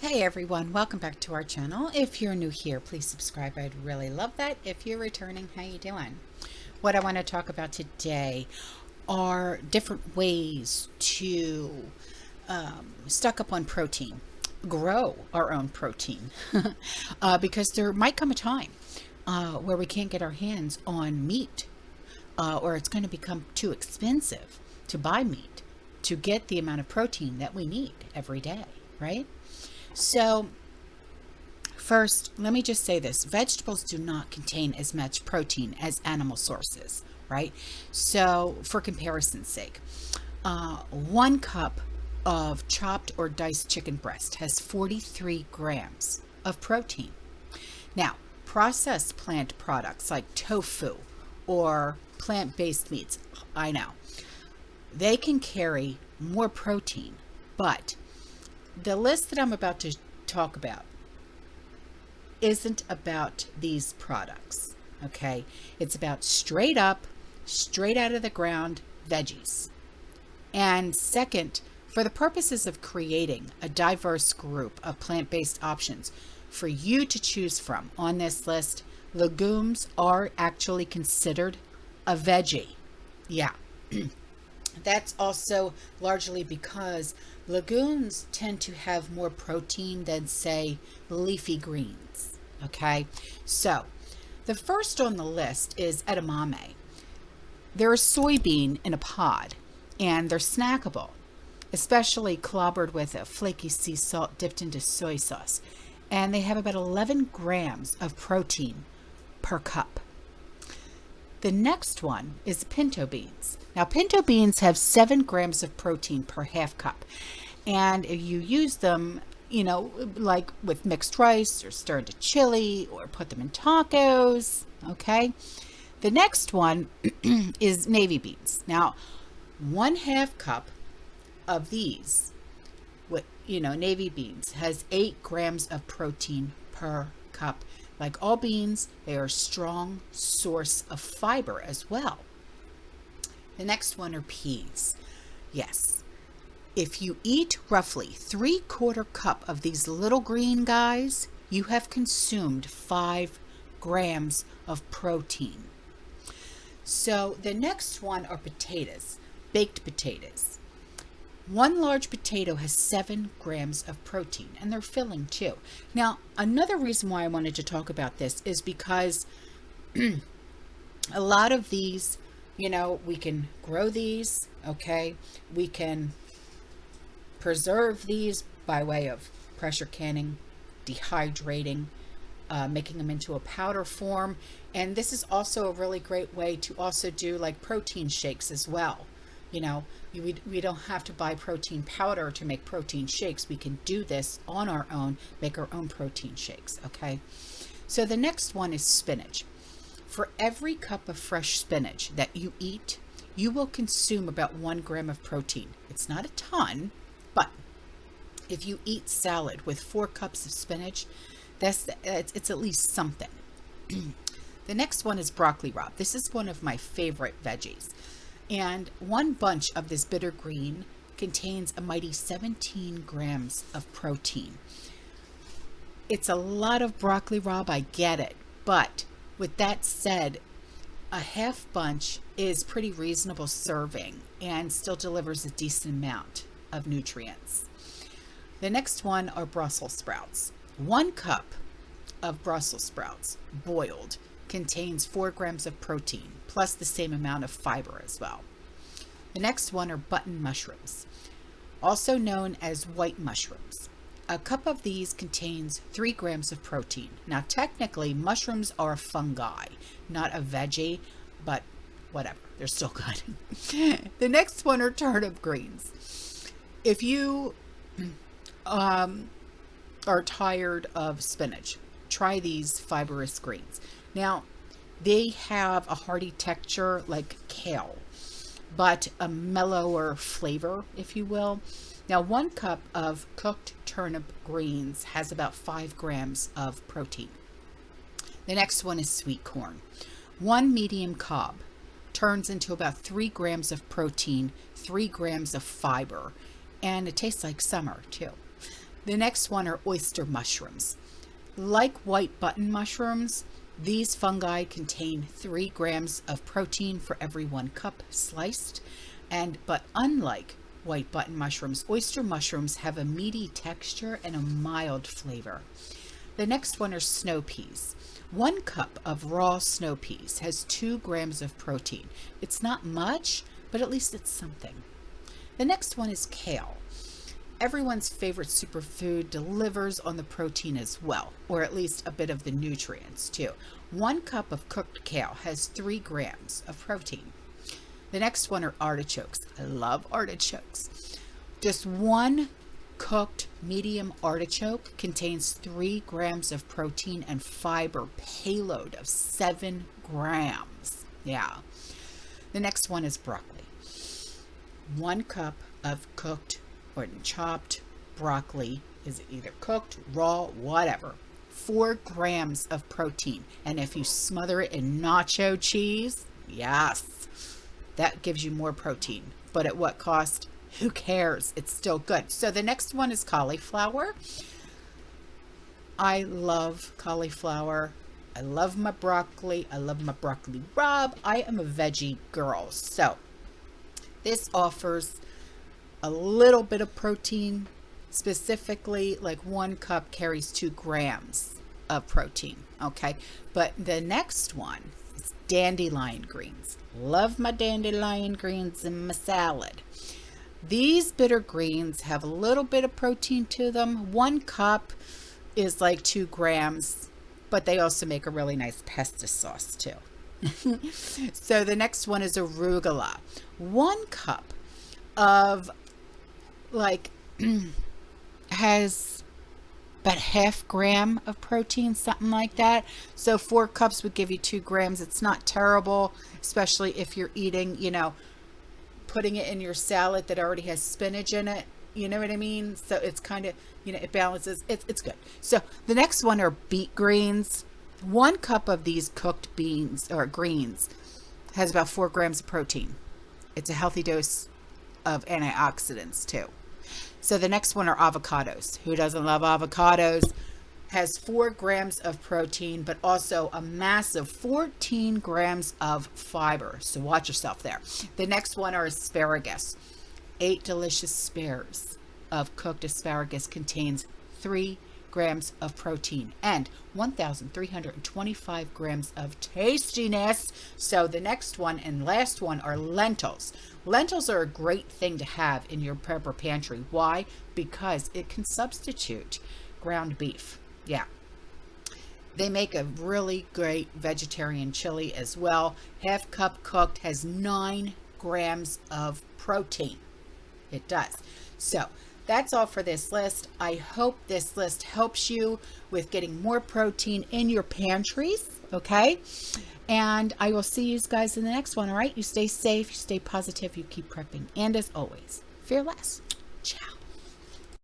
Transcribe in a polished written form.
Hey everyone, welcome back to our channel. If you're new here, please subscribe. I'd really love that. If you're returning, how you doing? What I want to talk about today are different ways to stock up on protein, grow our own protein, because there might come a time where we can't get our hands on meat, or it's going to become too expensive to buy meat to get the amount of protein that we need every day, right? So first, let me just say this. Vegetables do not contain as much protein as animal sources, right? So for comparison's sake, 1 cup of chopped or diced chicken breast has 43 grams of protein. Now, processed plant products like tofu or plant-based meats, I know, they can carry more protein, but the list that I'm about to talk about isn't about these products, okay? It's about straight up, straight out of the ground veggies. And second, for the purposes of creating a diverse group of plant-based options for you to choose from on this list, legumes are actually considered a veggie. Yeah. That's also largely because legumes tend to have more protein than, say, leafy greens. Okay, so the first on the list is edamame. They're a soybean in a pod, and they're snackable, especially clobbered with a flaky sea salt dipped into soy sauce. And they have about 11 grams of protein per cup. The next one is pinto beans. Now, pinto beans have 7 grams of protein per half cup. And if you use them, like with mixed rice or stir into chili or put them in tacos, okay? The next one is navy beans. Now, 1/2 cup of these, navy beans has 8 grams of protein per cup. Like all beans, they are a strong source of fiber as well. The next one are peas. Yes, if you eat roughly 3/4 cup of these little green guys, you have consumed 5 grams of protein. So the next one are potatoes, baked potatoes. 1 large potato has 7 grams of protein, and they're filling too. Now, another reason why I wanted to talk about this is because a lot of these, we can grow these, okay? We can preserve these by way of pressure canning, dehydrating, making them into a powder form. And this is also a really great way to also do like protein shakes as well. We don't have to buy protein powder to make protein shakes. We can do this on our own, make our own protein shakes, okay? So the next one is spinach. For every cup of fresh spinach that you eat, you will consume about 1 gram of protein. It's not a ton, but if you eat salad with 4 cups of spinach, it's at least something. The next one is broccoli rabe. This is one of my favorite veggies. And 1 bunch of this bitter green contains a mighty 17 grams of protein. It's a lot of broccoli rabe, I get it. But with that said, a half bunch is pretty reasonable serving and still delivers a decent amount of nutrients. The next one are Brussels sprouts. 1 cup of Brussels sprouts boiled contains 4 grams of protein, plus the same amount of fiber as well. The next one are button mushrooms, also known as white mushrooms. A cup of these contains 3 grams of protein. Now, technically, mushrooms are fungi, not a veggie, but whatever, they're still good. The next one are turnip greens. If you are tired of spinach, try these fibrous greens. Now, they have a hearty texture like kale, but a mellower flavor, if you will. Now, 1 cup of cooked turnip greens has about 5 grams of protein. The next one is sweet corn. 1 medium cob turns into about 3 grams of protein, 3 grams of fiber, and it tastes like summer too. The next one are oyster mushrooms. Like white button mushrooms, these fungi contain 3 grams of protein for every 1 cup sliced. But unlike white button mushrooms, oyster mushrooms have a meaty texture and a mild flavor. The next one are snow peas. 1 cup of raw snow peas has 2 grams of protein. It's not much, but at least it's something. The next one is kale. Everyone's favorite superfood delivers on the protein as well, or at least a bit of the nutrients too. 1 cup of cooked kale has 3 grams of protein. The next one are artichokes. I love artichokes. Just 1 cooked medium artichoke contains 3 grams of protein and fiber payload of 7 grams. Yeah. The next one is broccoli. 1 cup of cooked or chopped broccoli is either cooked, raw, whatever. 4 grams of protein. And if you smother it in nacho cheese, yes, that gives you more protein. But at what cost? Who cares? It's still good. So the next one is cauliflower. I love cauliflower. I love my broccoli. I love my broccoli rabe. I am a veggie girl. So this offers a little bit of protein. Specifically, like 1 cup carries 2 grams of protein. Okay. But the next one is dandelion greens. Love my dandelion greens in my salad. These bitter greens have a little bit of protein to them. 1 cup is like 2 grams, but they also make a really nice pesto sauce too. So the next one is arugula. 1 cup of has about ½ gram of protein, something like that. So 4 cups would give you 2 grams. It's not terrible, especially if you're eating, putting it in your salad that already has spinach in it. You know what I mean? So it's kind of, it balances. It's good. So the next one are beet greens. 1 cup of these cooked beans or greens has about 4 grams of protein. It's a healthy dose of antioxidants too. So the next one are avocados. Who doesn't love avocados? Has 4 grams of protein, but also a massive 14 grams of fiber. So watch yourself there. The next one are asparagus. 8 delicious spares of cooked asparagus contains 3 grams of protein and 1,325 grams of tastiness. So the next one and last one are lentils. Lentils are a great thing to have in your prepper pantry. Why? Because it can substitute ground beef. Yeah. They make a really great vegetarian chili as well. ½ cup cooked has 9 grams of protein. It does. So that's all for this list. I hope this list helps you with getting more protein in your pantries. Okay. And I will see you guys in the next one. All right. You stay safe, you stay positive, you keep prepping. And as always, fear less. Ciao.